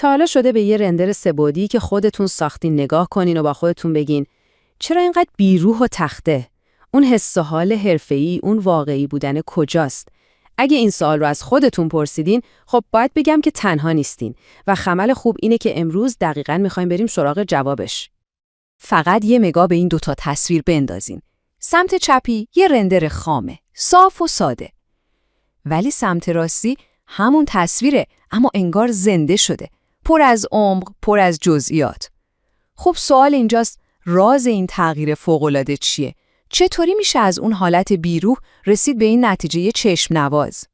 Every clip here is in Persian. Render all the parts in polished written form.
تا حالا شده به یه رندر سه‌بعدی که خودتون ساختین نگاه کنین و با خودتون بگین چرا اینقدر بیروح و تخته؟ اون حس و حال حرفه‌ای، اون واقعی بودن کجاست؟ اگه این سوال رو از خودتون پرسیدین، خب باید بگم که تنها نیستین و خبر خوب اینه که امروز دقیقاً می‌خوایم بریم سراغ جوابش. فقط یه نگاه به این دوتا تصویر بندازین. سمت چپی یه رندر خامه، صاف و ساده. ولی سمت راستی همون تصویره، اما انگار زنده شده. پر از عمق، پر از جزئیات. خب سوال اینجاست، راز این تغییر فوق‌العاده چیه؟ چطوری میشه از اون حالت بیروح رسید به این نتیجه چشم نواز؟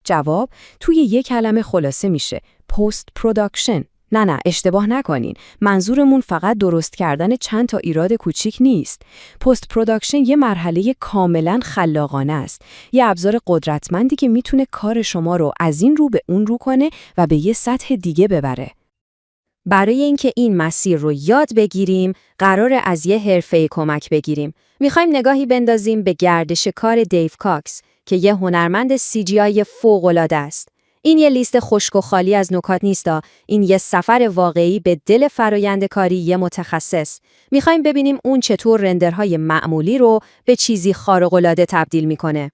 جواب توی یک کلمه خلاصه میشه پست پروداکشن. نه اشتباه نکنین، منظورمون فقط درست کردن چند تا ایراد کوچیک نیست. پست پروداکشن یه مرحله کاملا خلاقانه است، یه ابزار قدرتمندی که میتونه کار شما رو از این رو به اون رو کنه و به یه سطح دیگه ببره. برای اینکه این مسیر رو یاد بگیریم، قراره از یه حرفه‌ای کمک بگیریم. میخوایم نگاهی بندازیم به گردش کار دیو کاکس که یه هنرمند CGI فوق‌العاده است. این یه لیست خشک و خالی از نکات نیستا، این یه سفر واقعی به دل فرایند کاری یه متخصص. میخوایم ببینیم اون چطور رندرهای معمولی رو به چیزی خارق‌العاده تبدیل میکنه.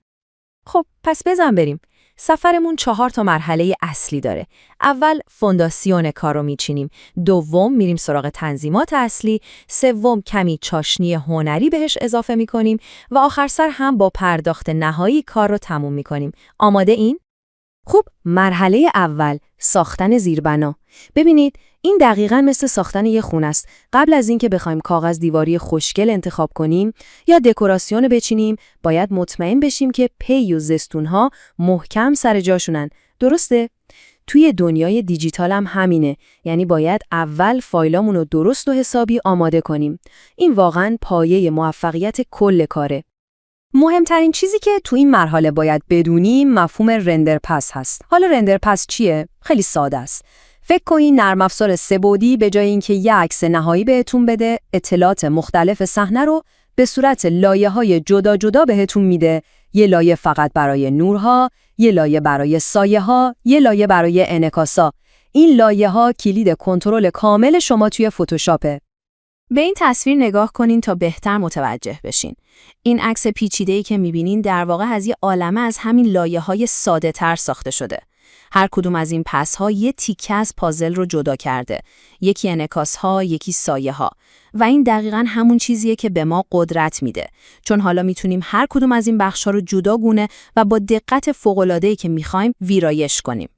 خب پس بزن بریم. سفرمون 4 تا مرحله اصلی داره. اول فونداسیون کارو میچینیم، دوم میریم سراغ تنظیمات اصلی، سوم کمی چاشنی هنری بهش اضافه میکنیم و آخر سر هم با پرداخت نهایی کار رو تموم میکنیم. آماده این؟ خوب، مرحله اول، ساختن زیربنا. ببینید، این دقیقاً مثل ساختن یه خونه است. قبل از اینکه بخوایم کاغذ دیواری خوشگل انتخاب کنیم یا دکوراسیون بچینیم، باید مطمئن بشیم که پی و زستونها محکم سر جاشونن. درسته؟ توی دنیای دیجیتال هم همینه. یعنی باید اول فایلامون رو درست و حسابی آماده کنیم. این واقعاً پایه موفقیت کل کاره. مهمترین چیزی که تو این مرحله باید بدونیم مفهوم رندر پس هست. حالا رندر پس چیه؟ خیلی ساده است. فکر کنین نرم افزار سه‌بعدی به جای اینکه یه عکس نهایی بهتون بده، اطلاعات مختلف صحنه رو به صورت لایه‌های جدا جدا بهتون میده. یه لایه فقط برای نورها، یه لایه برای سایه‌ها، یه لایه برای انعکاسا. این لایه‌ها کلید کنترل کامل شما توی فتوشاپه. به این تصویر نگاه کنین تا بهتر متوجه بشین. این عکس پیچیده‌ای که می‌بینین در واقع از یه عالمه از همین لایه‌های ساده‌تر ساخته شده. هر کدوم از این پس‌ها یه تیکه از پازل رو جدا کرده. یکی انعکاس‌ها، یکی سایه‌ها. و این دقیقاً همون چیزیه که به ما قدرت میده. چون حالا میتونیم هر کدوم از این بخش‌ها رو جداگونه و با دقت فوق‌العاده‌ای که می‌خوایم ویرایش کنیم.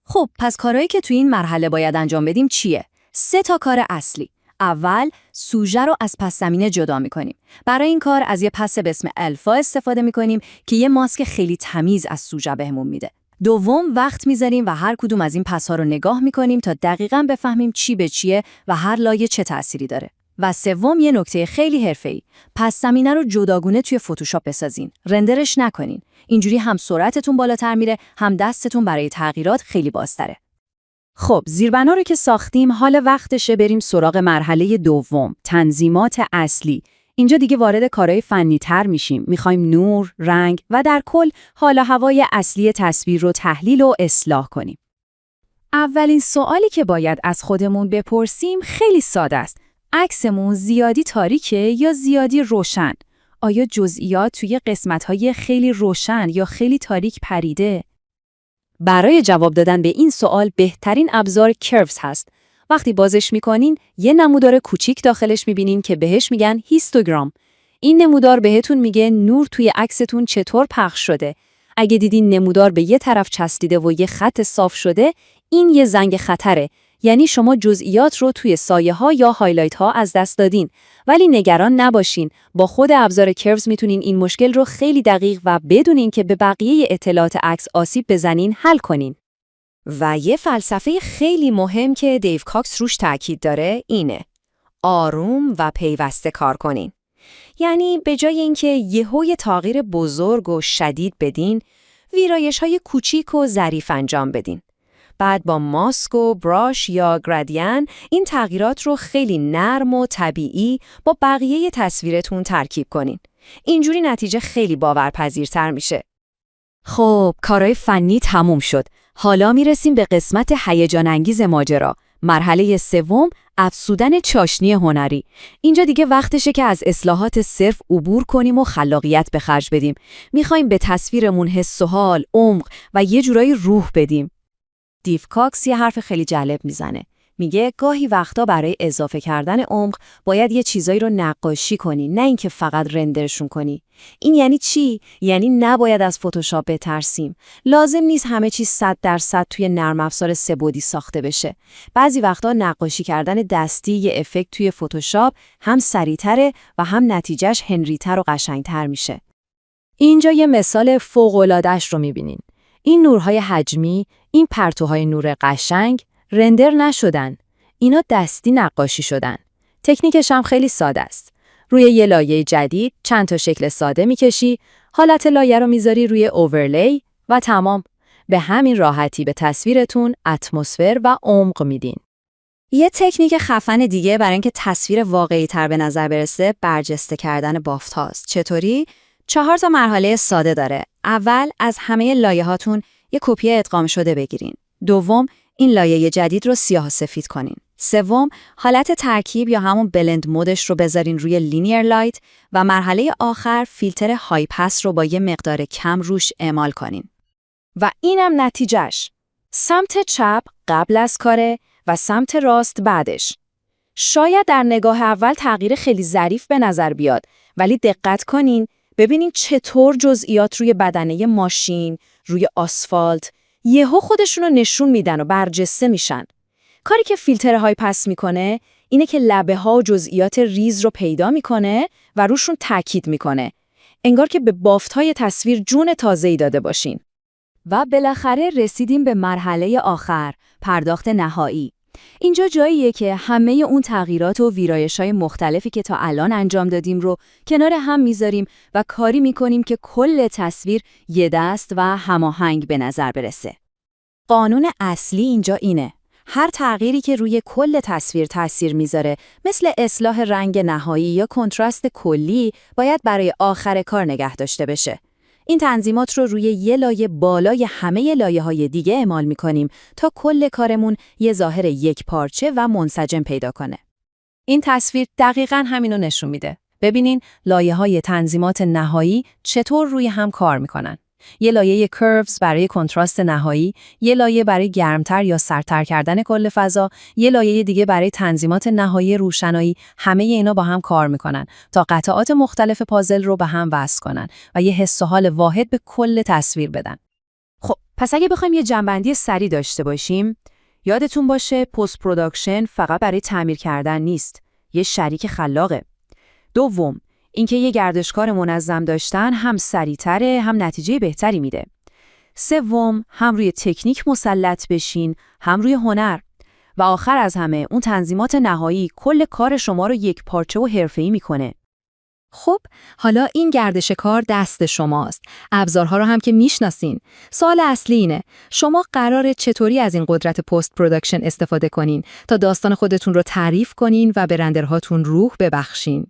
خب، پس کارهایی که تو این مرحله باید انجام بدیم چیه؟ 3 تا کار اصلی. اول، سوژه رو از پس زمینه جدا می‌کنیم. برای این کار از یه پس به اسم الفا استفاده می‌کنیم که یه ماسک خیلی تمیز از سوژه بهمون میده. دوم، وقت می‌ذاریم و هر کدوم از این پس‌ها رو نگاه می‌کنیم تا دقیقاً بفهمیم چی به چیه و هر لایه چه تأثیری داره. و سوم، یه نکته خیلی حرفه‌ای. پس زمینه رو جداگونه توی فتوشاپ بسازین. رندرش نکنین. اینجوری هم سرعتتون بالاتر میره، هم دستتون برای تغییرات خیلی بازتره. خب، زیربنا رو که ساختیم، حالا وقتشه بریم سراغ مرحله دوم، تنظیمات اصلی. اینجا دیگه وارد کارهای فنی تر میشیم. میخوایم نور، رنگ و در کل حال و هوای اصلی تصویر رو تحلیل و اصلاح کنیم. اولین سوالی که باید از خودمون بپرسیم خیلی ساده است. عکسمون زیادی تاریکه یا زیادی روشن؟ آیا جزئیات توی قسمت‌های خیلی روشن یا خیلی تاریک پریده؟ برای جواب دادن به این سوال بهترین ابزار کرفز هست. وقتی بازش میکنین یه نمودار کوچیک داخلش میبینین که بهش میگن هیستوگرام. این نمودار بهتون میگه نور توی عکستون چطور پخش شده. اگه دیدین نمودار به یه طرف چسبیده و یه خط صاف شده، این یه زنگ خطره. یعنی شما جزئیات رو توی سایه ها یا هایلایت ها از دست دادین. ولی نگران نباشین، با خود ابزار کرفز میتونین این مشکل رو خیلی دقیق و بدون اینکه به بقیه اطلاعات عکس آسیب بزنین حل کنین. و یه فلسفه خیلی مهم که دیو کاکس روش تاکید داره اینه: آروم و پیوسته کار کنین. یعنی به جای اینکه یهوی تغییر بزرگ و شدید بدین، ویرایش‌های کوچیک و ظریف انجام بدین. بعد با ماسک و براش یا گرادین این تغییرات رو خیلی نرم و طبیعی با بقیه تصویرتون ترکیب کنین. اینجوری نتیجه خیلی باورپذیرتر میشه. خب، کارهای فنی تموم شد. حالا میرسیم به قسمت هیجان انگیز ماجرا. مرحله سوم، افزودن چاشنی هنری. اینجا دیگه وقتشه که از اصلاحات صرف عبور کنیم و خلاقیت به خرج بدیم. میخوایم به تصویرمون حس و حال، عمق و یه جورایی روح بدیم. دیو کاکس یه حرف خیلی جالب میزنه. میگه گاهی وقتا برای اضافه کردن عمق باید یه چیزایی رو نقاشی کنی، نه اینکه فقط رندرشون کنی. این یعنی چی؟ یعنی نباید از فتوشاپ بترسیم. لازم نیست همه چیز 100% توی نرم افزار سه‌بعدی ساخته بشه. بعضی وقتا نقاشی کردن دستی یه افکت توی فتوشاپ هم سریع‌تره و هم نتیجهش هنری‌تر و قشنگ‌تر میشه. اینجا یه مثال فوق‌العاده‌اش رو می‌بینین. این نورهای حجمی، این پرتوهای نور قشنگ رندر نشدن. اینا دستی نقاشی شدن. تکنیکش هم خیلی ساده است. روی یه لایه جدید چند تا شکل ساده میکشی، حالت لایه رو میذاری روی اوورلی و تمام. به همین راحتی به تصویرتون اتمسفر و عمق میدین. یه تکنیک خفن دیگه برای اینکه تصویر واقعی تر به نظر برسه برجسته کردن بافت هاست. چطوری؟ 4 تا مرحله ساده داره. اول، از همه لایه هاتون یه کپی ادغام شده بگیرین. دوم، این لایه جدید رو سیاه سفید کنین. سوم، حالت ترکیب یا همون بلند مودش رو بذارین روی لینیر لایت و مرحله آخر فیلتر های پس رو با یه مقدار کم روش اعمال کنین. و اینم نتیجهش. سمت چپ قبل از کاره و سمت راست بعدش. شاید در نگاه اول تغییر خیلی ظریف به نظر بیاد، ولی دقت کنین ببینین چطور جزئیات روی بدنه ماشین، روی آسفالت یهو خودشونو نشون میدن و برجسته میشن. کاری که فیلترهای پس میکنه اینه که لبه ها و جزئیات ریز رو پیدا میکنه و روشون تاکید میکنه. انگار که به بافت‌های تصویر جون تازه‌ای داده باشین. و بالاخره رسیدیم به مرحله آخر، پرداخت نهایی. اینجا جاییه که همه اون تغییرات و ویرایش‌های مختلفی که تا الان انجام دادیم رو کنار هم میذاریم و کاری میکنیم که کل تصویر یه دست و هماهنگ به نظر برسه. قانون اصلی اینجا اینه: هر تغییری که روی کل تصویر تأثیر میذاره، مثل اصلاح رنگ نهایی یا کنتراست کلی، باید برای آخر کار نگه داشته بشه. این تنظیمات رو روی یه لایه بالای همه لایه‌های دیگه اعمال می‌کنیم تا کل کارمون یه ظاهر یک پارچه و منسجم پیدا کنه. این تصویر دقیقاً همینو نشون میده. ببینین لایه‌های تنظیمات نهایی چطور روی هم کار میکنن. یه لایه کروز برای کنتراست نهایی، یه لایه برای گرمتر یا سردتر کردن کل فضا، یه لایه دیگه برای تنظیمات نهایی روشنایی. همه اینا با هم کار میکنن تا قطعات مختلف پازل رو به هم وصل کنن و یه حس و حال واحد به کل تصویر بدن. خب، پس اگه بخوایم یه جنبندی سریع داشته باشیم، یادتون باشه پست پروداکشن فقط برای تعمیر کردن نیست، یه شریک خلاقه. دوم، اینکه یه گردشکار منظم داشتن هم سریع‌تره هم نتیجه بهتری میده. سوم، هم روی تکنیک مسلط بشین هم روی هنر. و آخر از همه، اون تنظیمات نهایی کل کار شما رو یک پارچه و حرفه‌ای میکنه. خب، حالا این گردش کار دست شماست. ابزارها رو هم که میشناسین. سوال اصلی اینه: شما قراره چطوری از این قدرت پست پروداکشن استفاده کنین تا داستان خودتون رو تعریف کنین و به رندرهاتون روح ببخشین؟